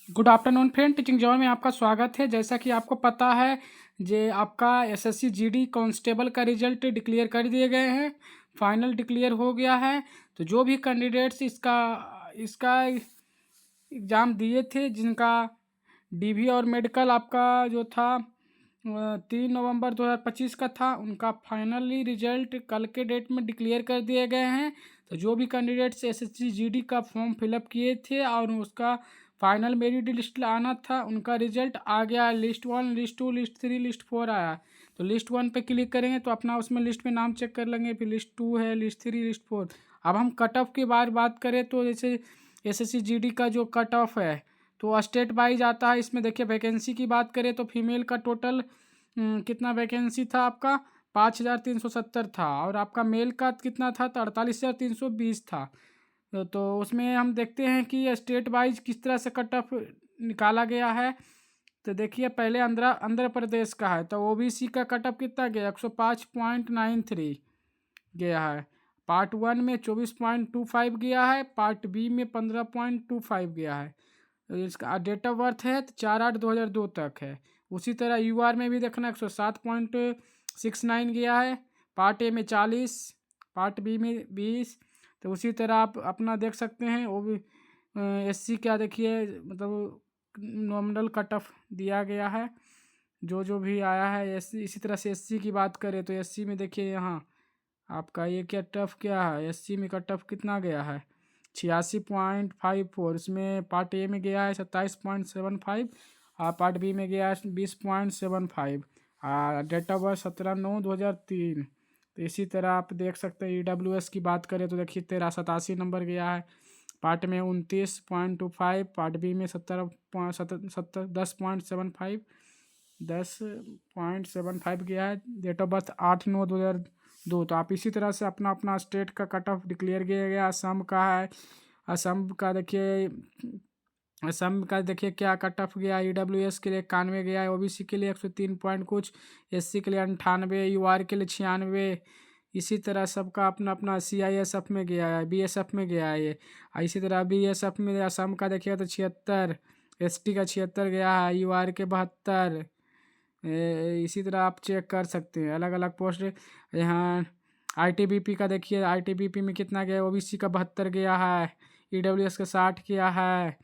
Good afternoon friend, teaching John में आपका स्वागत है। जैसा कि आपको पता है जे आपका एसएससी जीडी कांस्टेबल का रिजल्ट डिक्लेयर कर दिए गए हैं। फाइनल डिक्लेयर हो गया है। तो जो भी कैंडिडेट्स इसका इसका एग्ज़ाम दिए थे, जिनका डीवी और मेडिकल आपका जो था 3 नवंबर 2025 का था, उनका फाइनली रिजल्ट कल के डेट में डिक्लेयर कर दिए गए हैं। तो जो भी कैंडिडेट्स एसएससी जीडी का फॉर्म फिलअप किए थे और उसका फाइनल मेरिट लिस्ट आना था, उनका रिजल्ट आ गया। लिस्ट 1, लिस्ट 2, लिस्ट 3, लिस्ट 4 आया। तो लिस्ट 1 पे क्लिक करेंगे तो अपना उसमें लिस्ट में नाम चेक कर लेंगे। फिर लिस्ट 2 है, लिस्ट 3, लिस्ट 4। अब हम कट ऑफ की बात करें तो जैसे एसएससी जीडी का जो कट ऑफ है तो स्टेट वाइज आता है। इसमें देखिए वैकेंसी की बात करें तो फीमेल का टोटल कितना वैकेंसी था आपका 5370 था, और आपका मेल का कितना था तो 48320 था। तो उसमें हम देखते हैं कि स्टेट वाइज किस तरह से कट ऑफ निकाला गया है। तो देखिए पहले आंध्र प्रदेश का है तो ओबीसी का कट ऑफ कितना गया 105.93 गया है। पार्ट 1 में 24.25 गया है, पार्ट बी में 15.25 गया है। तो इसका डेट ऑफ बर्थ है तो 4/8/2002 तक है। उसी तरह यूआर में भी देखना 107.69 गया है। पार्ट ए में 40, पार्ट बी में 20। तो उसी तरह आप अपना देख सकते हैं वो भी एससी क्या देखिए मतलब नॉमिनल कट ऑफ दिया गया है जो जो भी आया है एससी। इसी तरह से एससी की बात करें तो एससी में देखिए यहाँ आपका ये कट ऑफ क्या है, एससी में कट ऑफ कितना गया है 86.54। इसमें पार्ट ए में गया है 27.75 और पार्ट बी में गया है 20.75 और डेट ऑफ बर्थ 17/9/2003। तो इसी तरह आप देख सकते हैं ईडब्ल्यूएस की बात करें तो देखिए 1387 नंबर गया है। पार्ट में 29.25, पार्ट बी में 10.75 गया है। Date of birth 8/9/2002। तो आप इसी तरह से अपना अपना स्टेट का कट ऑफ डिक्लेयर किया गया। असम का है, असम का देखिए क्या कट ऑफ गया। ईडब्ल्यूएस के लिए 91 गया है, ओबीसी के लिए 103 पॉइंट कुछ, एससी के लिए 98, यूआर के लिए 96। इसी तरह सबका अपना अपना सीआईएसएफ में गया है, बीएसएफ में गया है ये। इसी तरह बीएसएफ में असम का देखिएगा तो 76, एसटी का 76 गया है, यूआर के 72। इसी तरह आप चेक कर सकते हैं अलग अलग पोस्ट। यहाँ आईटीबीपी का देखिए, आईटीबीपी में कितना गया, ओबीसी का 72 गया है, ईडब्ल्यूएस का 60 गया है।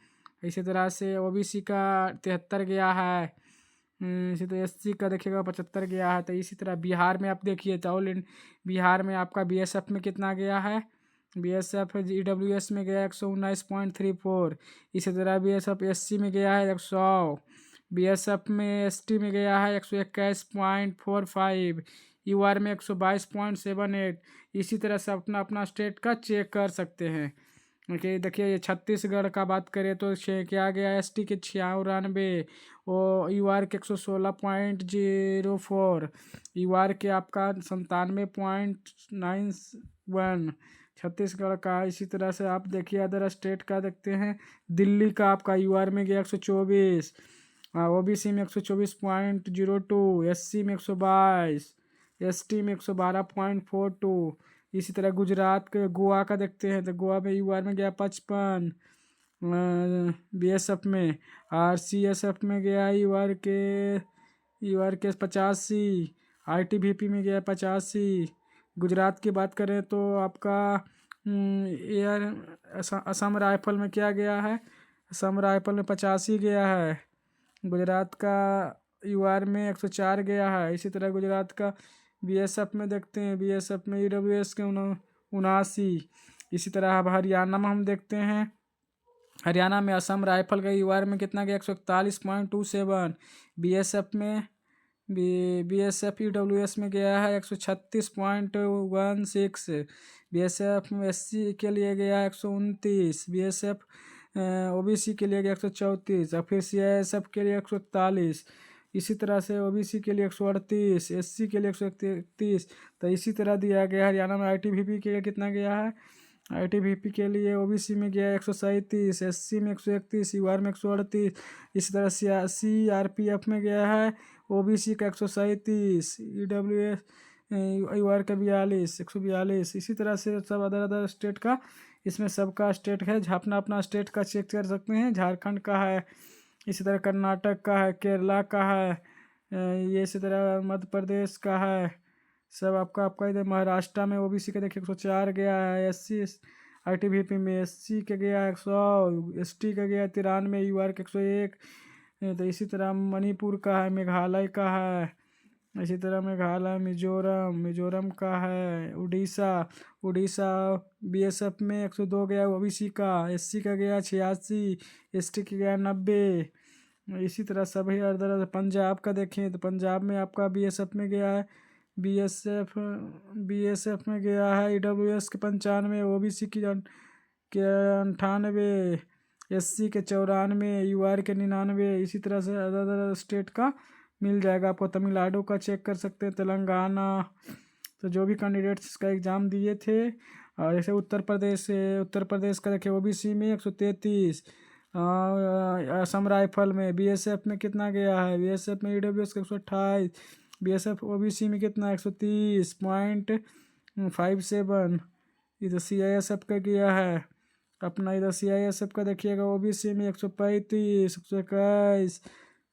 इसी तरह से ओबीसी का 73 गया है। इसी तरह एससी का देखिएगा 75 गया है। तो इसी तरह बिहार में आप देखिए तो बिहार में आपका बीएसएफ में कितना गया है, बीएसएफ ईडब्ल्यूएस में गया 119.34। इसी तरह बीएसएफ एससी में गया है 100, बीएसएफ में एसटी में गया है 121.45, यूआर में 122.78। इसी तरह से अपना अपना स्टेट का चेक कर सकते हैं। ओके देखिए ये छत्तीसगढ़ का बात करें तो क्या गया एसटी के 96, वो यूआर के 116.04, यूआर के आपका 97.91 छत्तीसगढ़ का। इसी तरह से आप देखिए अदर स्टेट का देखते हैं। दिल्ली का आपका यूआर में गया 124, ओबीसी में 124.02, एससी में 122, एसटी में 112.42। इसी तरह गुजरात के गोवा का देखते हैं तो गोवा में यूआर में गया 55, बीएसएफ में, और सीएसएफ में गया यूआर के 85, आईटीबीपी में गया 85। गुजरात की बात करें तो आपका एयर असम राइफल में क्या गया है, असम राइफल में 85 गया है। गुजरात का यूआर में 104 गया है। इसी तरह गुजरात का बीएसएफ में देखते हैं, बीएसएफ में ईडब्ल्यूएस के 79। इसी तरह अब हरियाणा में हम देखते हैं, हरियाणा में असम राइफल का यूआर में कितना गया 141.27, बीएसएफ में बीएसएफ ईडब्ल्यूएस में गया है 136.16, बीएसएफ में एससी के लिए गया है 129, बीएसएफ ओबीसी के लिए गया 134 और फिर सीआईएसएफ के लिए 141। इसी तरह से ओबीसी के लिए 138, एससी के लिए 131। तो इसी तरह दिया गया। हरियाणा में आईटीबीपी के लिए कितना गया है, आईटीबीपी के लिए ओबीसी में गया 137, एससी में 131, यूआर में 138। इसी तरह सीआरपीएफ में गया है ओबीसी का 137, ईडब्ल्यूएस यू आर का 142, इसी तरह से सब अदर अदर स्टेट का इसमें सबका स्टेट है, अपना अपना स्टेट का चेक कर सकते हैं। झारखंड का है, इसी तरह कर्नाटक का है, केरला का है, ये इसी तरह मध्य प्रदेश का है, सब आपका आपका इधर महाराष्ट्र में ओबीसी का देखिए 104 गया है, SC ITBP में SC का गया है 100, ST का गया है 93, UR का 101। तो इसी तरह मणिपुर का है, मेघालय का है, इसी तरह मेघालय, मिजोरम का है, उड़ीसा BSF में 102 गया ओबीसी का, SC का गया 86, ST का गया 90। इसी तरह सभी अदर पंजाब का देखें तो पंजाब में आपका BSF में गया है, BSF में गया है EWS के 95, OBC के 98, SC के 94, UR के 99। इसी तरह से अदर अदर स्टेट का मिल जाएगा आपको। तमिलनाडु का चेक कर सकते हैं, तेलंगाना। तो जो भी कैंडिडेट्स इसका एग्ज़ाम दिए थे, और जैसे उत्तर प्रदेश का देखिए OBC में 133, असम राइफल में BSF में कितना गया है, BSF में EWS का 128, BSF OBC में कितना 130.57। इधर CISF का गया है अपना, इधर CISF का देखिएगा OBC में 135, 121।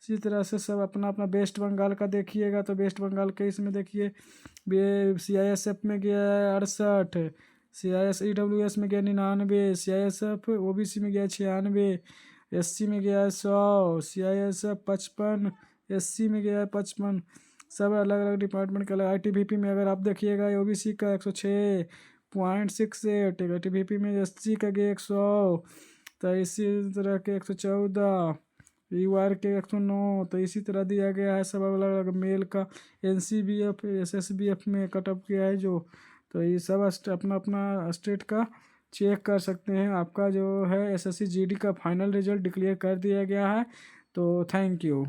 इसी तरह से सब अपना अपना वेस्ट बंगाल का देखिएगा तो वेस्ट बंगाल के इसमें देखिए CISF में गया है 68, EWS में गया 99, CISF OBC में गया 96, SC में गया है 100, CISF 55, SC में गया है 55। सब अलग अलग डिपार्टमेंट का अलग। ITBP में अगर आप देखिएगा OBC का 106.68, ITBP में SC का गया 100, तो इसी तरह के 114, UR के 109। तो इसी तरह दिया गया है सब अलग अलग। मेल का NCBF SSBF में कटअप किया है जो, तो ये सब अपना अपना स्टेट का चेक कर सकते हैं। आपका जो है SSC GD का फाइनल रिजल्ट डिक्लेयर कर दिया गया है। तो थैंक यू।